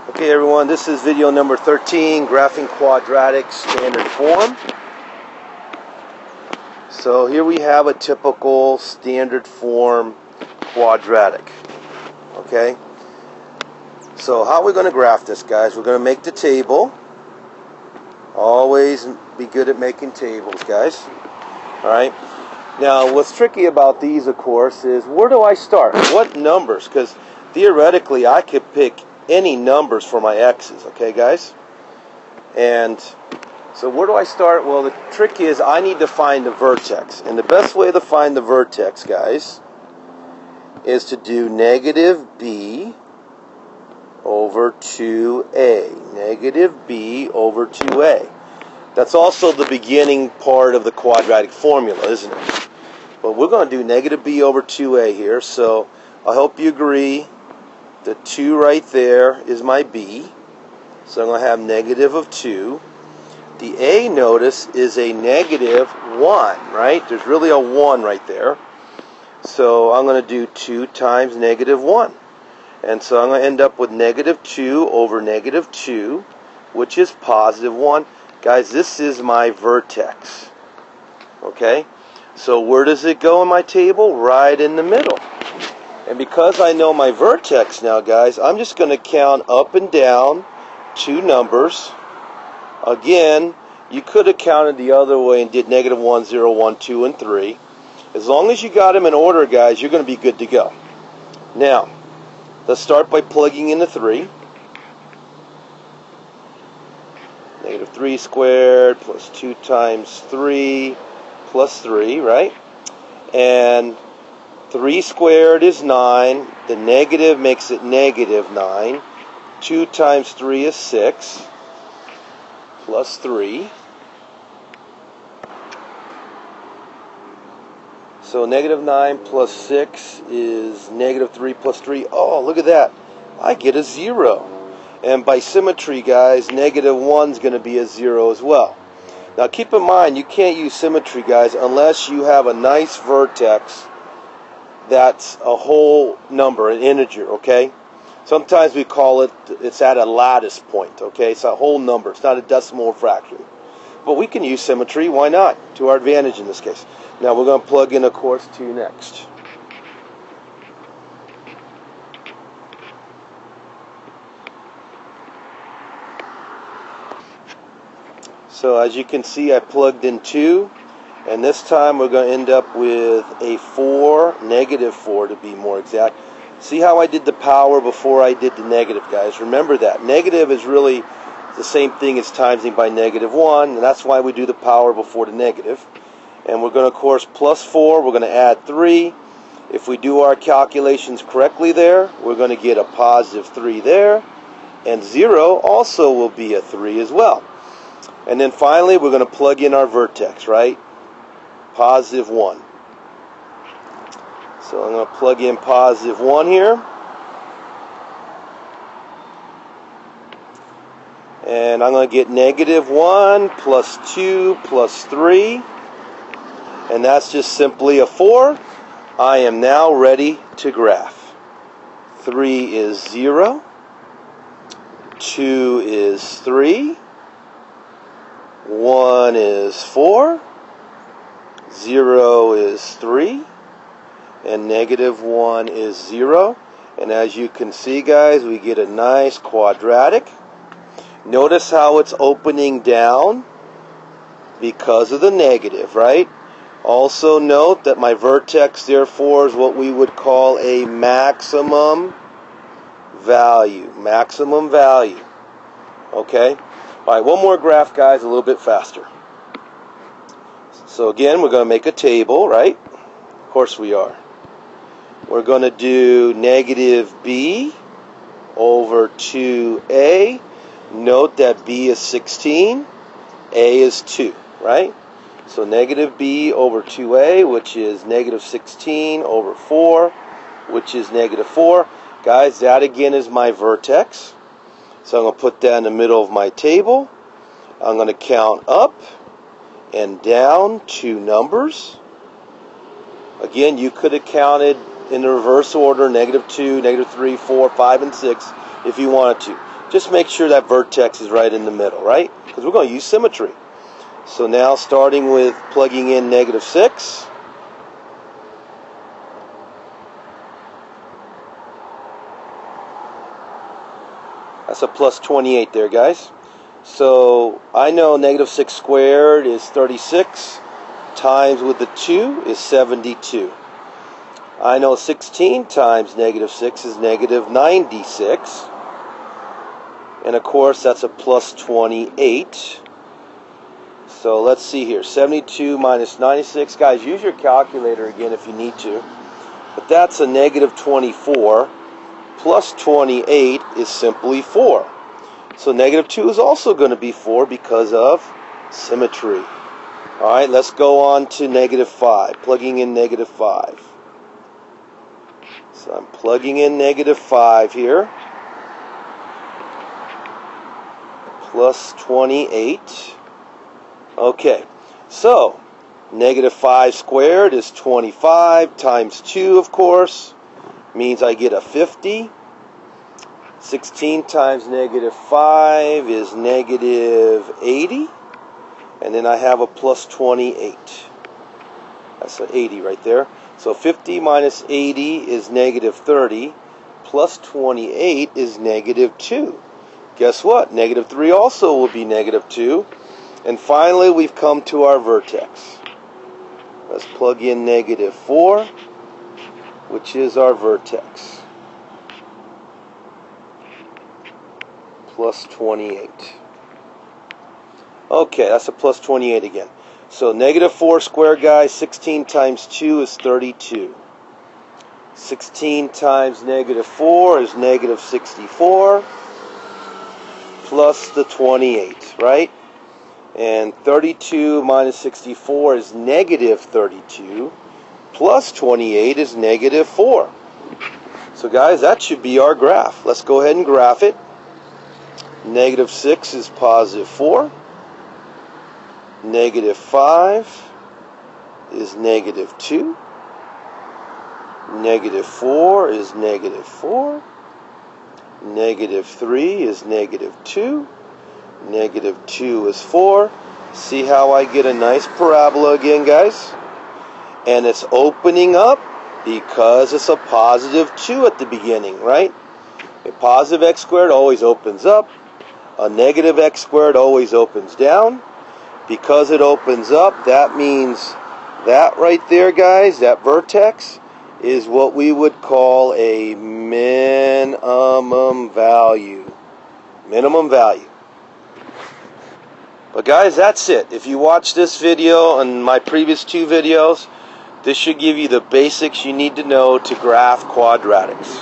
Okay everyone, this is video number 13, graphing quadratics standard form. So here we have a typical standard form quadratic. Okay, so how are we going to graph this, guys? We're going to make the table. Always be good at making tables, guys. Alright, now what's tricky about these, of course, is where do I start? What numbers? Because theoretically I could pick any numbers for my x's, okay guys? And so where do I start? Well, the trick is I need to find the vertex. And the best way to find the vertex, guys, is to do negative b over 2a. Negative b over 2a. That's also the beginning part of the quadratic formula, isn't it? But we're going to do negative b over 2a here, so I hope you agree. The 2 right there is my b, so I'm going to have negative of 2. The a, notice, is a negative 1, right? There's really a 1 right there. So I'm going to do 2 times negative 1. And so I'm going to end up with negative 2 over negative 2, which is positive 1. Guys, this is my vertex. Okay? So where does it go in my table? Right in the middle. And because I know my vertex now, guys, I'm just going to count up and down 2 numbers. Again, you could have counted the other way and did negative 1, 0, 1, 2, and 3. As long as you got them in order, guys, you're going to be good to go. Now, let's start by plugging in the 3. Negative 3 squared plus 2 times 3 plus 3, right? And 3 squared is 9. The negative makes it negative 9. 2 times 3 is 6. Plus 3. So negative 9 plus 6 is negative 3 plus 3. Oh, look at that. I get a 0. And by symmetry, guys, negative 1 is going to be a 0 as well. Now keep in mind, you can't use symmetry, guys, unless you have a nice vertex that's a whole number, an integer, okay? Sometimes we call it, it's at a lattice point, okay? It's a whole number. It's not a decimal fraction. But we can use symmetry. Why not? To our advantage in this case. Now we're going to plug in, of course, 2 next. So as you can see, I plugged in 2. And this time we're going to end up with a 4, negative 4 to be more exact. See how I did the power before I did the negative, guys? Remember that. Negative is really the same thing as timesing by negative 1, and that's why we do the power before the negative. And we're going to, of course, plus 4. We're going to add 3. If we do our calculations correctly there, we're going to get a positive 3 there. And 0 also will be a 3 as well. And then finally, we're going to plug in our vertex, right? Positive 1. So I'm going to plug in positive 1 here. And I'm going to get negative 1 plus 2 plus 3. And that's just simply a 4. I am now ready to graph. 3 is 0. 2 is 3. 1 is 4. 0 is 3, and negative 1 is 0. And as you can see, guys, we get a nice quadratic. Notice how it's opening down because of the negative, right? Also note that my vertex, therefore, is what we would call a maximum value. Maximum value. Okay? All right, one more graph, guys, a little bit faster. So again, we're going to make a table, right? Of course we are. We're going to do negative b over 2a. Note that b is 16, a is 2, right? So negative b over 2a, which is negative 16 over 4, which is negative 4. Guys, that again is my vertex. So I'm going to put that in the middle of my table. I'm going to count up and down 2 numbers. Again, you could have counted in the reverse order, negative 2, negative 3, 4, 5, and 6, if you wanted to. just make sure that vertex is right in the middle, right? Because we're going to use symmetry. So now starting with plugging in -6. That's a plus 28 there, guys. So I know -6 squared is 36, times with the 2 is 72. I know 16 times -6 is -96. And of course, that's a plus 28. So let's see here. 72 minus 96. Guys, use your calculator again if you need to. But that's a -24. Plus 28 is simply 4. So -2 is also going to be 4 because of symmetry. Alright, let's go on to -5. Plugging in -5. So I'm plugging in -5 here. Plus 28. Okay, so -5 squared is 25 times 2, of course, means I get a 50. 16 times -5 is -80. And then I have a plus 28. That's an 80 right there. So 50 minus 80 is -30. Plus 28 is -2. Guess what? -3 also will be -2. And finally, we've come to our vertex. Let's plug in -4, which is our vertex. Plus 28. Okay, that's a plus 28 again. So -4 squared, guys, 16 times 2 is 32. 16 times -4 is -64. Plus the 28, right? And 32 minus 64 is -32. Plus 28 is -4. So guys, that should be our graph. Let's go ahead and graph it. -6 is +4. -5 is -2. -4 is -4. -3 is -2. -2 is 4. See how I get a nice parabola again, guys? And it's opening up because it's a +2 at the beginning, right? A positive x squared always opens up. A negative x squared always opens down. Because it opens up, that means that right there, guys, that vertex is what we would call a minimum value. Minimum value. But guys, that's it. If you watch this video and my previous 2 videos, this should give you the basics you need to know to graph quadratics.